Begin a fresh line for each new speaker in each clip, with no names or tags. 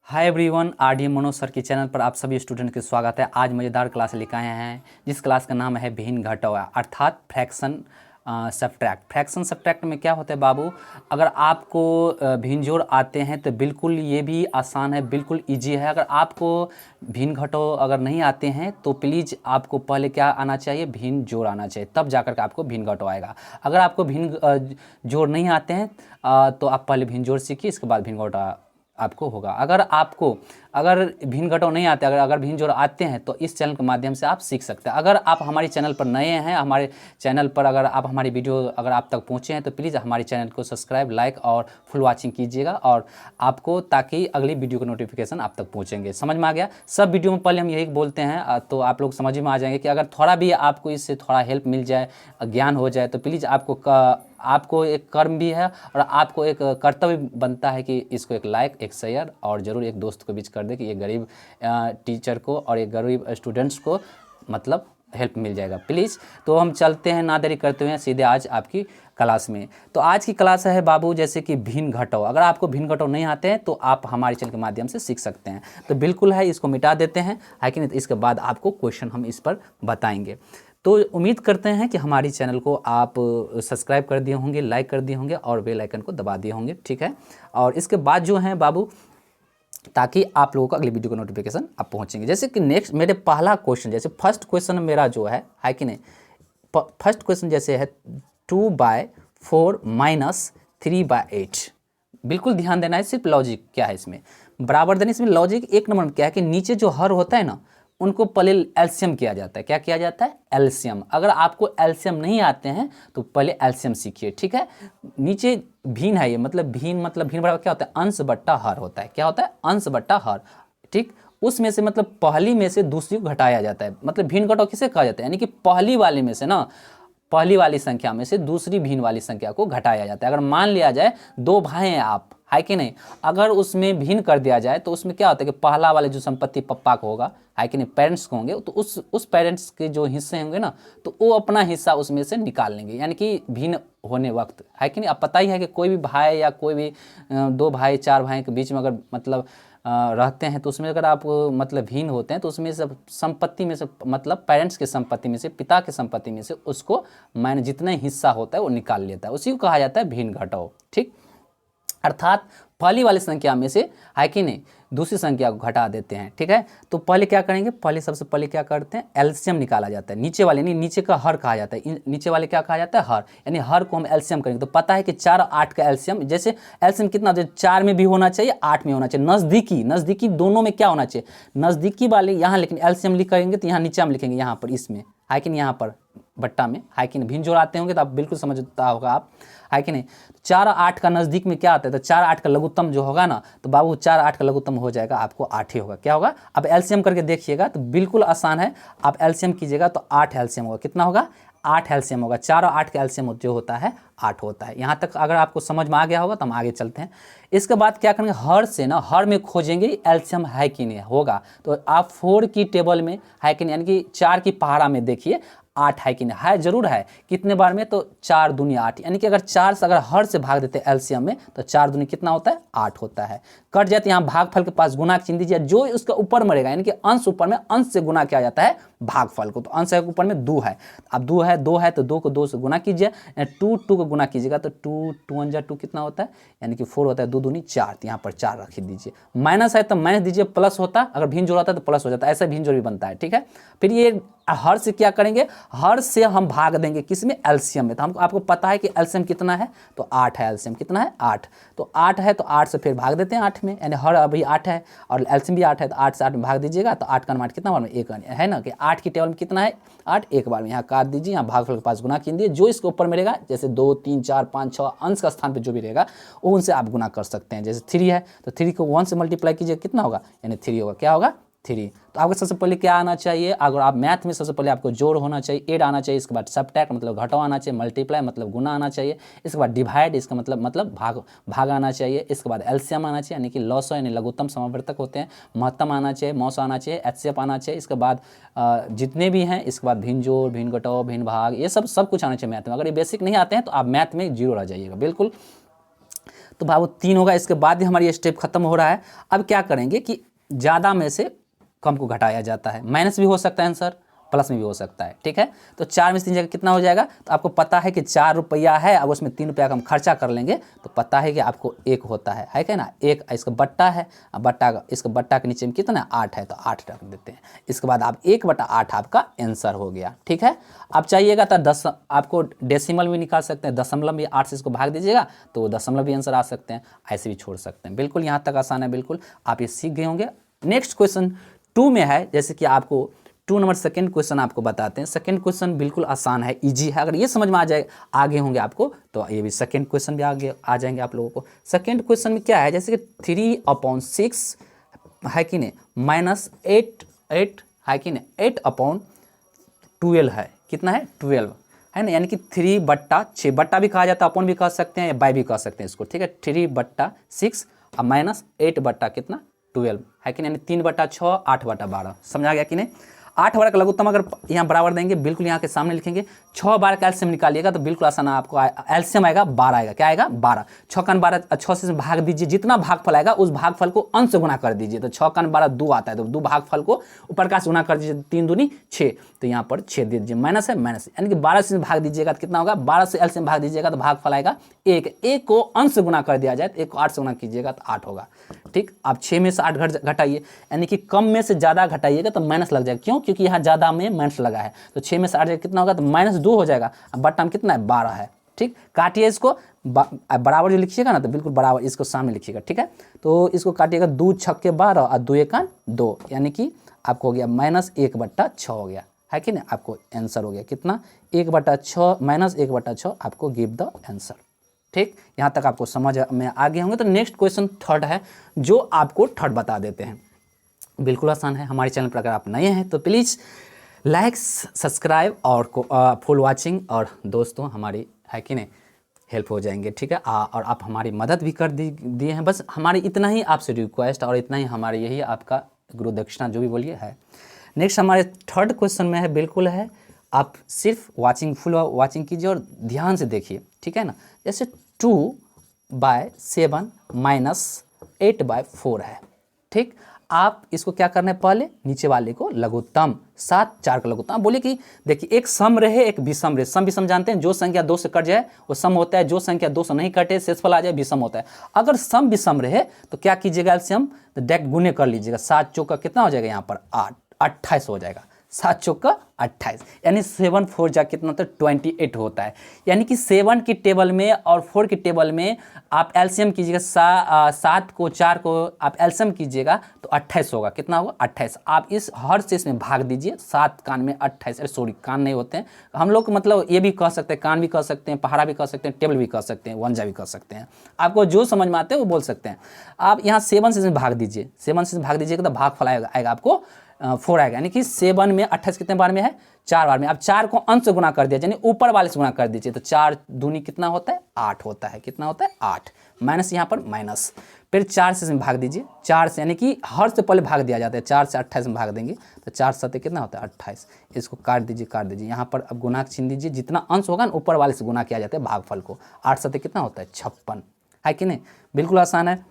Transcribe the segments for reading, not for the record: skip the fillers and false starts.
Hi everyone, RDM Manoj sir के channel पर आप सभी स्टूडेंट का स्वागत है। आज मज़ेदार क्लास लेकर आए हैं जिस क्लास का नाम है भिन्न घटाव अर्थात फ्रैक्शन सब्ट्रैक्ट। फ्रैक्शन सब्ट्रैक्ट में क्या होता है बाबू, अगर आपको भिन्न जोड़ आते हैं तो बिल्कुल ये भी आसान है, बिल्कुल इजी है। अगर आपको भिन्न घटाव अगर नहीं आते हैं तो प्लीज़ आपको पहले क्या आना चाहिए, भिन्न जोड़ आना चाहिए, तब जाकर के आपको भिन्न घटाव आएगा। अगर आपको भिन्न जोड़ नहीं आते हैं तो आप पहले भिन्न जोड़ सीखिए, इसके बाद भिन्न घटाव आपको होगा। अगर भिन्न घटाव नहीं आते, अगर भिन्न जोड़ आते हैं तो इस चैनल के माध्यम से आप सीख सकते हैं। अगर आप हमारे चैनल पर नए हैं, हमारे चैनल पर अगर आप हमारी वीडियो अगर आप तक पहुँचे हैं तो प्लीज़ हमारे चैनल को सब्सक्राइब, लाइक और फुल वॉचिंग कीजिएगा, और आपको ताकि अगली वीडियो का नोटिफिकेशन आप तक पहुँचेंगे। समझ में आ गया? सब वीडियो में पहले हम यही बोलते हैं तो आप लोग समझ में आ जाएंगे कि अगर थोड़ा भी आपको इससे थोड़ा हेल्प मिल जाए, ज्ञान हो जाए, तो प्लीज़ आपको एक कर्म भी है और आपको एक कर्तव्य बनता है कि इसको एक लाइक, एक शेयर और ज़रूर एक दोस्त को बीच कर दे कि ये गरीब टीचर को और एक गरीब स्टूडेंट्स को मतलब हेल्प मिल जाएगा प्लीज़। तो हम चलते हैं, ना देरी करते हुए सीधे आज आपकी क्लास में। तो आज की क्लास है बाबू जैसे कि भिन्न घटाव। अगर आपको भिन्न घटाव नहीं आते हैं तो आप हमारे चैनल के माध्यम से सीख सकते हैं। तो बिल्कुल है, इसको मिटा देते हैं, है कि नहीं। तो इसके बाद आपको क्वेश्चन हम इस पर बताएंगे। तो उम्मीद करते हैं कि हमारी चैनल को आप सब्सक्राइब कर दिए होंगे, लाइक कर दिए होंगे और बेल आइकन को दबा दिए होंगे, ठीक है। और इसके बाद जो है बाबू, ताकि आप लोगों को अगली वीडियो का नोटिफिकेशन आप पहुंचेंगे। जैसे कि नेक्स्ट मेरे पहला क्वेश्चन, जैसे फर्स्ट क्वेश्चन मेरा जो है कि नहीं, फर्स्ट क्वेश्चन जैसे है 2/4 माइनस 3/8। बिल्कुल ध्यान देना है, सिर्फ लॉजिक क्या है इसमें बराबर देना। इसमें लॉजिक एक नंबर में क्या है कि नीचे जो हर होता है ना, उनको पहले एलसीएम किया जाता है। क्या किया जाता है? एलसीएम। अगर आपको एलसीएम नहीं आते हैं तो पहले एलसीएम सीखिए, ठीक है। नीचे भिन्न है, ये मतलब भिन्न बराबर क्या होता है? अंश बट्टा हर होता है। क्या होता है? अंश बट्टा हर, ठीक। उसमें से मतलब पहली में से दूसरी को घटाया जाता है। मतलब भिन्न घटाव किसे कहा जाता है? यानी कि पहली वाले में से ना, पहली वाली संख्या में से दूसरी भिन्न वाली संख्या को घटाया जाता है। अगर मान लिया जाए दो भाई हैं आप, है कि नहीं, अगर उसमें भिन्न कर दिया जाए तो उसमें क्या होता है कि पहला वाले जो संपत्ति पप्पा को होगा, है कि नहीं, पेरेंट्स को होंगे, तो उस पेरेंट्स के जो हिस्से होंगे ना, तो वो अपना हिस्सा उसमें से निकाल लेंगे। यानी कि भिन्न होने वक्त, है कि नहीं। अब पता ही है कि कोई भी भाई या कोई भी दो भाई, चार भाई के बीच में अगर मतलब रहते हैं तो उसमें अगर आप मतलब भिन्न होते हैं तो उसमें से संपत्ति में से, मतलब पेरेंट्स की संपत्ति में से, पिता की संपत्ति में से उसको मैंने जितना हिस्सा होता है वो निकाल लेता है। उसी को कहा जाता है भिन्न घटाव, ठीक। अर्थात पहली वाली संख्या में से, है कि नहीं, दूसरी संख्या को घटा देते हैं, ठीक है। तो पहले क्या करेंगे, पहले सबसे पहले क्या करते हैं, एलसीएम निकाला जाता है। नीचे वाले नहीं, नीचे का हर कहा जाता है, नीचे वाले क्या कहा जाता है? हर। यानी हर को हम एलसीएम करेंगे तो पता है कि 4 और 8 का एलसीएम, जैसे एलसीएम कितना, 4 में भी होना चाहिए, 8 में होना चाहिए। नज़दीकी दोनों में क्या होना चाहिए? नज़दीकी वाले यहाँ, लेकिन एलसीएम लिख करेंगे तो यहाँ नीचे हम लिखेंगे, यहाँ पर इसमें, है कि नहीं, यहाँ पर बट्टा में, है कि नहीं। भिन्न जोड़ आते होंगे तो आप बिल्कुल समझता होगा आप, है कि नहीं। 4 और 8 का नज़दीक में क्या आता है? तो 4 8 का लघुत्तम जो होगा ना, तो बाबू 4 8 का लघुत्तम हो जाएगा आपको 8 ही होगा। क्या होगा? अब एलसीएम करके देखिएगा तो बिल्कुल आसान है। आप एलसीएम कीजिएगा तो 8 एलसीएम होगा। कितना होगा? 8 एलसीएम होगा। 4 और 8 का एलसीएम जो होता है 8 होता है। यहाँ तक अगर आपको समझ में आ गया होगा तो हम आगे चलते हैं। इसके बाद क्या करेंगे, हर से ना, हर में खोजेंगे एलसीएम है कि नहीं होगा। तो आप 4 की टेबल में, है कि नहीं, यानी कि 4 की पहाड़ा में देखिए 8 है कि नहीं, है, जरूर है। कितने बार में? तो 4 दूनी 8, यानी कि अगर 4 से अगर हर से भाग देते हैं एलसीएम में तो 4 दूनी कितना होता है? 8 होता है। कट जाते यहाँ भागफल के पास गुना चिन्ह दीजिए, जो उसका ऊपर मरेगा, यानी कि अंश ऊपर में, अंश से गुना किया जाता है भागफल को। तो अंश के ऊपर में 2 है, अब 2 है तो 2 को 2 से गुना कीजिए, 2 को गुना कीजिएगा तो 2 2 1 2 कितना होता है? यानी कि 4 होता है। 2 दूनी 4, तो यहाँ पर 4 रख दीजिए। माइनस है तो माइनस दीजिए, प्लस होता है, अगर भिन्न जोड़ होता है तो प्लस हो जाता है। ऐसा भिन्न जोड़ भी बनता है, ठीक है। फिर ये हर से क्या करेंगे, हर से हम भाग देंगे किसमें? एलसीएम में। तो हमको आपको पता है कि एलसीएम कितना है, तो 8 है। एलसीएम कितना है? 8। तो 8 है तो 8 से फिर भाग देते हैं 8 में, यानी हर अभी 8 है और एलसीएम भी 8 है, तो 8 से 8 में भाग दीजिएगा तो 8 का मान कितना बार में? 1 है ना, कि 8 की टेबल में कितना है? 8 एक बार में। यहाँ काट दीजिए, यहाँ भागफल के पास गुना कीजिए, जो इसके ऊपर में रहेगा, जैसे 2 3 4 5 6 अंश का स्थान पर जो भी रहेगा वो उनसे आप गुना कर सकते हैं। जैसे 3 है तो 3 को 1 से मल्टीप्लाई कीजिए, कितना होगा? यानी 3 होगा। क्या होगा? 3। तो आपको सबसे पहले क्या आना चाहिए? अगर आप मैथ में सबसे पहले आपको जोड़ होना चाहिए, ऐड आना चाहिए, इसके बाद सब्ट्रैक्ट मतलब घटाव आना चाहिए, मल्टीप्लाई मतलब गुना आना चाहिए, इसके बाद डिवाइड, इसका मतलब भाग आना चाहिए, इसके बाद एलसीएम आना चाहिए, यानी कि लॉस यानी लघुत्तम समावर्तक होते हैं, महत्तम आना चाहिए, मौसा आना चाहिए, एचसीएफ आना चाहिए, इसके बाद जितने भी हैं, इसके बाद भिन्न जोड़, भिन्न घटाव, भिन्न भाग, ये सब कुछ आना चाहिए मैथ में। अगर ये बेसिक नहीं आते हैं तो आप मैथ में 0 रह जाइएगा, बिल्कुल। तो भाई वो 3 होगा, इसके बाद ही हमारी स्टेप खत्म हो रहा है। अब क्या करेंगे कि ज़्यादा में से कम को घटाया जाता है, माइनस भी हो सकता है आंसर, प्लस में भी हो सकता है, ठीक है। तो 4 में से 3 जगह कितना हो जाएगा, तो आपको पता है कि 4 रुपया है, अब उसमें 3 रुपया का हम खर्चा कर लेंगे तो पता है कि आपको 1 होता है क्या ना, 1 इसका बट्टा है, अब बट्टा इसका बट्टा के नीचे में कितना 8 है, तो 8 रख देते हैं। इसके बाद आप 1/8 आपका आंसर हो गया, ठीक है। अब चाहिएगा तो 10, आपको डेसिमल भी निकाल सकते हैं, दशमलव भी 8 से इसको भाग दीजिएगा तो दशमलव भी आंसर आ सकते हैं, ऐसे भी छोड़ सकते हैं। बिल्कुल यहाँ तक आसान है, बिल्कुल आप ये सीख गए होंगे। नेक्स्ट क्वेश्चन 2 में है, जैसे कि आपको 2 नंबर सेकंड क्वेश्चन आपको बताते हैं। सेकंड क्वेश्चन बिल्कुल आसान है, इजी है, अगर ये समझ में आ जाए आगे होंगे आपको तो ये भी सेकंड क्वेश्चन भी आगे आ जाएंगे आप लोगों को। सेकंड क्वेश्चन में क्या है, जैसे कि 3/6 है कि नहीं, -8 है कि नहीं, 8/12 है, कितना है 12 है ना, यानी कि 3/6, बट्टा भी कहा जाता है, अपॉन भी कह सकते हैं या बाय भी कह सकते हैं इसको, ठीक है। 3/6 और -8 बट्टा कितना 12 है कि नहीं, यानी 3/6 8/12, समझ आ गया कि नहीं। 8 बार का लघुत्तम अगर यहाँ बराबर देंगे, बिल्कुल यहाँ के सामने लिखेंगे, 6 बार का एलसीएम निकालिएगा तो बिल्कुल आसान आपको एलसीएम आएगा 12 आएगा, क्या आएगा 12, 6 का 12, 6 से भाग दीजिए, जितना भागफल आएगा उस भागफल को अंश से गुना कर दीजिए, तो 6 का 12 2 आता है, तो 2 भागफल को ऊपर का से गुना कर दीजिए, 3 दूनी 6, तो यहाँ पर 6 दे दीजिए, माइनस है माइनस, यानी कि 12 से भाग दीजिएगा तो कितना होगा, 12 से एलसीएम भाग दीजिएगा तो भागफल आएगा 1 को अंश से गुना कर दिया जाए तो 1 को 8 से गुना कीजिएगा तो 8 होगा, ठीक। आप 6 में से 8 घटाइए, यानी कि कम में से ज़्यादा घटाइएगा तो माइनस लग जाएगा, क्यों, क्योंकि यहाँ ज़्यादा में माइनस लगा है, तो 6 में से 8 कितना होगा, तो -2 हो जाएगा। अब बट्टा में कितना है 12 है, ठीक। काटिए इसको, बराबर जो लिखिएगा ना तो बिल्कुल बराबर इसको सामने लिखिएगा, ठीक है। तो इसको काटिएगा, 2 छक्के 12 और 2 एकान 2, यानी कि आपको हो गया -1/6 हो गया, है कि नहीं, आपको आंसर हो गया कितना 1/6, -1/6 आपको गिव द आंसर, ठीक। यहाँ तक आपको समझ में आ गए होंगे। तो नेक्स्ट क्वेश्चन थर्ड है, जो आपको थर्ड बता देते हैं, बिल्कुल आसान है। हमारे चैनल पर अगर आप नए हैं तो प्लीज़ लाइक सब्सक्राइब और फुल वाचिंग, और दोस्तों हमारी है कि नहीं हेल्प हो जाएंगे, ठीक है। और आप हमारी मदद भी कर दिए हैं, बस हमारी इतना ही आपसे रिक्वेस्ट और इतना ही हमारी यही आपका गुरु दक्षिणा जो भी बोलिए है। नेक्स्ट हमारे थर्ड क्वेश्चन में है, बिल्कुल है, आप सिर्फ फुल वाचिंग कीजिए और ध्यान से देखिए, ठीक है ना। जैसे 2/7 -8/4 है, ठीक। आप इसको क्या करना है, पहले नीचे वाले को लघुत्तम 7 4 का लघुत्तम बोले कि देखिए, एक सम रहे एक विषम रहे, सम विषम जानते हैं, जो संख्या 2 से कट जाए वो सम होता है, जो संख्या 2 से नहीं कटे शेषफल आ जाए विषम होता है। अगर सम विषम रहे तो क्या कीजिएगा, एलसीएम तो डायरेक्ट गुने कर लीजिएगा, 7 चौका कितना हो जाएगा, यहाँ पर 28 हो जाएगा, 7 चौका 28, यानी 7 4 जा कितना होता है 28 होता है। यानी कि 7 की टेबल में और 4 की टेबल में आप एलसीएम कीजिएगा, 7 को 4 को आप एलसीएम कीजिएगा तो 28 होगा, कितना होगा 28। आप इस हर से इसमें भाग दीजिए, 7 कान में 28, अरे सॉरी कान नहीं होते हैं हम लोग, मतलब ये भी कह सकते हैं, कान भी कह सकते हैं, पहाड़ा भी कह सकते हैं, टेबल भी कह सकते हैं, वंजा भी कह सकते हैं, आपको जो समझ में आते हैं वो बोल सकते हैं। आप यहाँ 7 से इसमें भाग दीजिए, 7 से भाग दीजिएगा तो भागफल आएगा आपको 4 आएगा, यानी कि 7 में 28 कितने बार में है 4 बार में। अब 4 को अंश से गुना कर दिया, यानी ऊपर वाले से गुना कर दीजिए, तो 4 दूनी कितना होता है 8 होता है, कितना होता है 8, माइनस यहाँ पर माइनस, फिर 4 से इसमें भाग दीजिए, 4 से, यानी कि हर से पहले भाग दिया जाता है, 4 से 28 में भाग देंगे तो 4 7 कितना होता है 28, इसको काट दीजिए, यहाँ पर अब गुना छीन दीजिए, जितना अंश होगा ना ऊपर वाले से गुना किया जाता है भागफल को, 8 7 कितना होता है 56, है कि नहीं, बिल्कुल आसान है।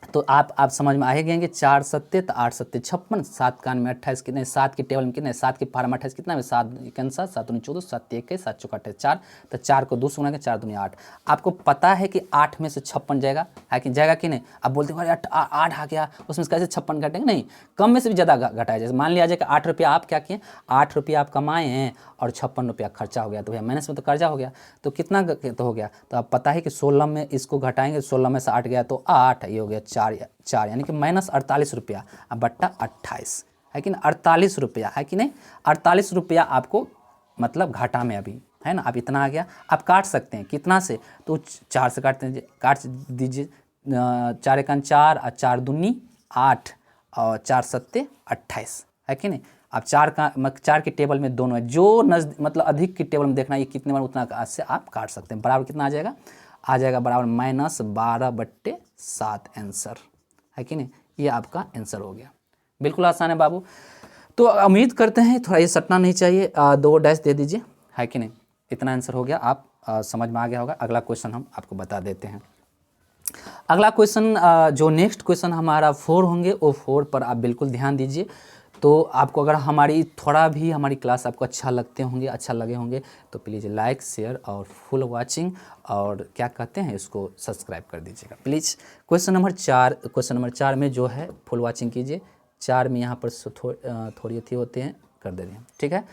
तो आप समझ में आ ही गएंगे, 4 7 तो 8 7 56, 7 कान में 28 कितने, 7 की टेबल में कितने, 7 की पार में 28 कितना है 7 1 7 7 9 14 7 1 7 चौका 28 4, तो 4 को 2 से गुना के 4 दूनी 8। आपको पता है कि 8 में से 56 जाएगा, है कि जाएगा कि नहीं। आप बोलते हैं 8 आ गया, उसमें कैसे 56 घटेंगे, नहीं, कम में से भी ज़्यादा घटाया। जैसे मान लिया जाए कि 8 रुपया आप क्या किए, 8 रुपया आप कमाए हैं और 56 रुपया खर्चा हो गया, तो भैया माइनस में तो कर्जा हो गया, तो कितना तो हो गया, तो आप पता है कि 16 में इसको घटाएंगे, 16 में से 8 गया तो 8, ये हो गया 4, यानी कि -48 रुपया अब बट्टा 28, है कि नहीं, 48 रुपया, है कि नहीं, 48 रुपया आपको मतलब घाटा में अभी है ना। अब इतना आ गया, आप काट सकते हैं कितना से, तो 4 से काट दीजिए, 4 1 4 और 4 दूनी 8 और 4 7 28, है कि नहीं। अब 4 के टेबल में दोनों है, जो मतलब अधिक की टेबल में देखना ये कितने बार उतना से आप काट सकते हैं, बराबर कितना आ जाएगा बराबर -12/7 आंसर, है कि नहीं, ये आपका आंसर हो गया। बिल्कुल आसान है बाबू। तो उम्मीद करते हैं थोड़ा ये सटना नहीं चाहिए, 2 डैश दे दीजिए, है कि नहीं, इतना आंसर हो गया, आप समझ में आ गया होगा। अगला क्वेश्चन हम आपको बता देते हैं। अगला क्वेश्चन जो नेक्स्ट क्वेश्चन हमारा 4 होंगे वो 4 पर आप बिल्कुल ध्यान दीजिए। तो आपको अगर हमारी थोड़ा भी हमारी क्लास आपको अच्छा लगते होंगे, अच्छा लगे होंगे तो प्लीज़ लाइक शेयर और फुल वाचिंग और क्या कहते हैं इसको सब्सक्राइब कर दीजिएगा प्लीज़। क्वेश्चन नंबर 4 में जो है फुल वाचिंग कीजिए। 4 में यहाँ पर थोड़ी थी होते हैं कर दे रहे हैं, ठीक है।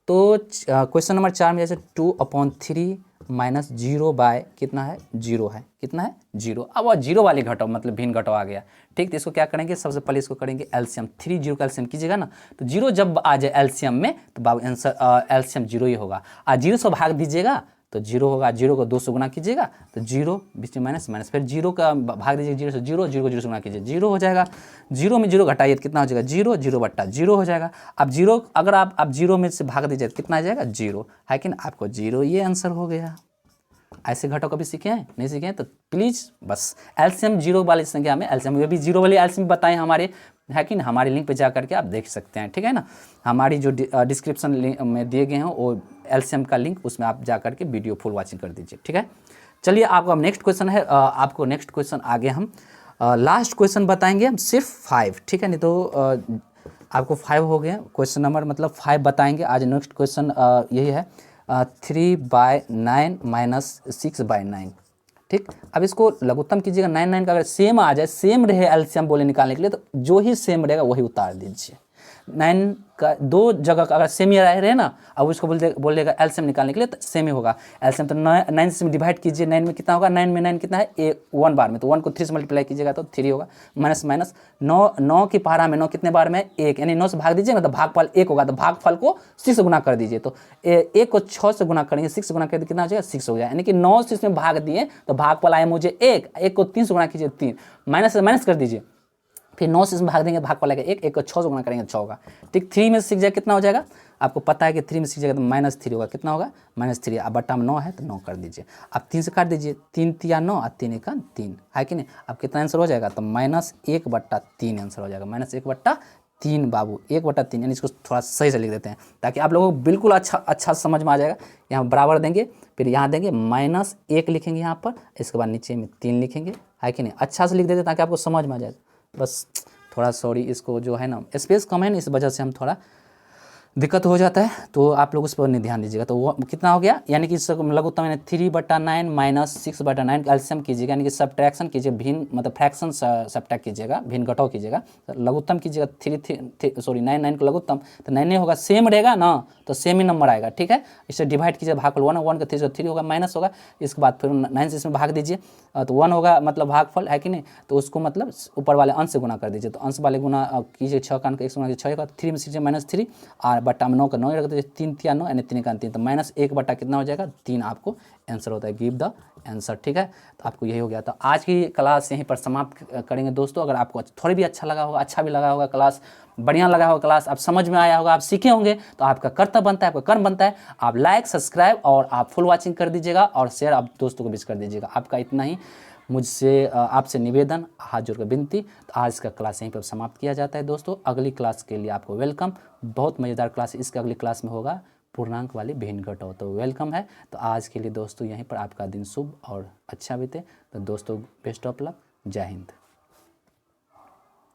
तो क्वेश्चन नंबर 4 में जैसे 2/3 माइनस 0 बाय कितना है 0 है, कितना है 0। अब वह 0 वाली घटाओ मतलब भिन्न घटाओ आ गया, ठीक। तो इसको क्या करेंगे, सबसे पहले इसको करेंगे एलसीएम। 3 0 का एलसीएम कीजिएगा ना, तो 0 जब आ जाए एलसीएम में तो बाबू आंसर एलसीएम 0 ही होगा। 0 से भाग दीजिएगा तो 0 होगा, 0 को 2 से गुना कीजिएगा तो 0 बीच में माइनस माइनस, फिर 0 का भाग दीजिए 0 से 0, 0 को 0 से गुना कीजिए 0 हो जाएगा। 0 में 0 घटाइए तो कितना हो जाएगा 0, 0 बट्टा 0 हो जाएगा। अब 0 अगर आप 0 में से भाग दीजिए तो कितना आ जाएगा 0 है कि ना, आपको 0 ये आंसर हो गया। ऐसे घटाओ कभी सीखे हैं नहीं सीखे हैं तो प्लीज़ बस एलसीएम 0 वाली संख्या में एलसीएम, ये भी 0 वाली एलसीएम बताएं हमारे, है कि ना, हमारे लिंक पे जा करके आप देख सकते हैं, ठीक है ना। हमारी जो डिस्क्रिप्शन में दिए गए हैं वो एलसीएम का लिंक, उसमें आप जा करके वीडियो फुल वॉचिंग कर दीजिए, ठीक है। चलिए आपको अब नेक्स्ट क्वेश्चन है, आपको नेक्स्ट क्वेश्चन आगे हम लास्ट क्वेश्चन बताएंगे हम सिर्फ 5, ठीक है। नहीं तो आपको 5 हो गए क्वेश्चन नंबर मतलब 5 बताएंगे आज। नेक्स्ट क्वेश्चन यही है 3/9 माइनस 6/9, ठीक। अब इसको लघुत्तम कीजिएगा। 9 का अगर सेम आ जाए, सेम रहे एलसीएम बोले निकालने के लिए, तो जो ही सेम रहेगा वही उतार दीजिए। 9 का 2 जगह का अगर सेम ही रहे ना, अब उसको बोलेगा एलसीएम निकालने के लिए तो सेम ही होगा। एलसीएम तो 9 से डिवाइड कीजिए, 9 में कितना होगा, 9 में 9 कितना है 1 बार में, तो 1 को 3 से मल्टीप्लाई कीजिएगा तो 3 होगा। माइनस माइनस 9 की पारा में 9 कितने बार में 1, यानी 9 से भाग दीजिए ना तो भागफल 1 होगा, तो भागफल को 6 से गुना कर दीजिए। तो 1 को 6 से गुना करेंगे, 6 से गुना करेंगे कितना हो जाएगा 6 हो जाएगा, यानी कि 9 से इसमें भाग दिए तो भागफल आया मुझे 1 को 3 से गुना कीजिए 3, माइनस से माइनस कर दीजिए, फिर 9 से इसमें भाग देंगे भागफल आएगा 1 को 6 से गुना करेंगे 6 होगा, ठीक। 3 में से 6 जाएगा कितना हो जाएगा, आपको पता है कि 3 में से 6 जाएगा तो -3 होगा, कितना होगा -3। अब बट्टा में 9 है तो 9 कर दीजिए। अब 3 से काट दीजिए, 3 तिया 9 और 3 का 3 है कि नहीं। अब कितना आंसर हो जाएगा, तो -1/3 आंसर हो जाएगा, -1/3 बाबू 1/3, यानी इसको थोड़ा सही से लिख देते हैं ताकि आप लोगों को बिल्कुल अच्छा समझ में आ जाएगा। यहाँ बराबर देंगे, फिर यहाँ देंगे -1 लिखेंगे यहाँ पर, इसके बाद नीचे में 3 लिखेंगे, है कि नहीं। अच्छा से लिख देते ताकि आपको समझ में आ जाए। बस थोड़ा सॉरी, इसको जो है ना स्पेस कम है ना, इस वजह से हम थोड़ा दिक्कत हो जाता है, तो आप लोग उस पर नहीं ध्यान दीजिएगा। तो वो कितना हो गया, यानी कि लघुत्तम यानी 3/9 माइनस 6/9 एलसीएम कीजिएगा, यानी कि सब्ट्रैक्शन कीजिए, भिन्न मतलब फ्रैक्शन सब्ट्रैक्ट कीजिएगा, भिन्न घटाव कीजिएगा। लघुत्तम कीजिएगा 9 को लघुत्तम तो 9 होगा, सेम रहेगा ना तो सेम ही नंबर आएगा, ठीक है। इसे डिवाइड कीजिए, भागफल 1 का 3 होगा, माइनस होगा, इसके बाद फिर 9 से इसमें भाग दीजिए तो 1 होगा मतलब भागफल, है कि नहीं। तो उसको मतलब ऊपर वाले अंश से गुना कर दीजिए, तो अंश वाले गुना कीजिए, 6 का अंक 1 से गुना 6 होगा, 3 में से -3 और बट्टा में 9 का 9 रख दीजिए, 3 तिया 9 यानी 3 का 3, तो -1 बट्टा कितना हो जाएगा 3 आपको आंसर होता है, गिव द आंसर, ठीक है। तो आपको यही हो गया। तो आज की क्लास यहीं पर समाप्त करेंगे दोस्तों। अगर आपको थोड़ी भी अच्छा लगा होगा, अच्छा भी लगा होगा क्लास, बढ़िया लगा होगा क्लास, आप समझ में आया होगा, आप सीखे होंगे, तो आपका कर्तव्य बनता है, आपका कर्म बनता है, आप लाइक सब्सक्राइब और आप फुल वॉचिंग कर दीजिएगा और शेयर आप दोस्तों को भी कर दीजिएगा। आपका इतना ही मुझसे आपसे निवेदन, हाथ जोड़ कर विनती। तो आज का क्लास यहीं पर समाप्त किया जाता है दोस्तों। अगली क्लास के लिए आपको वेलकम, बहुत मज़ेदार क्लास इसके अगली क्लास में होगा, पूर्णांक वाली भिन्न घटाओ, तो वेलकम है। तो आज के लिए दोस्तों यहीं पर आपका दिन शुभ और अच्छा बीते। तो दोस्तों बेस्ट ऑफ लक, जय हिंद।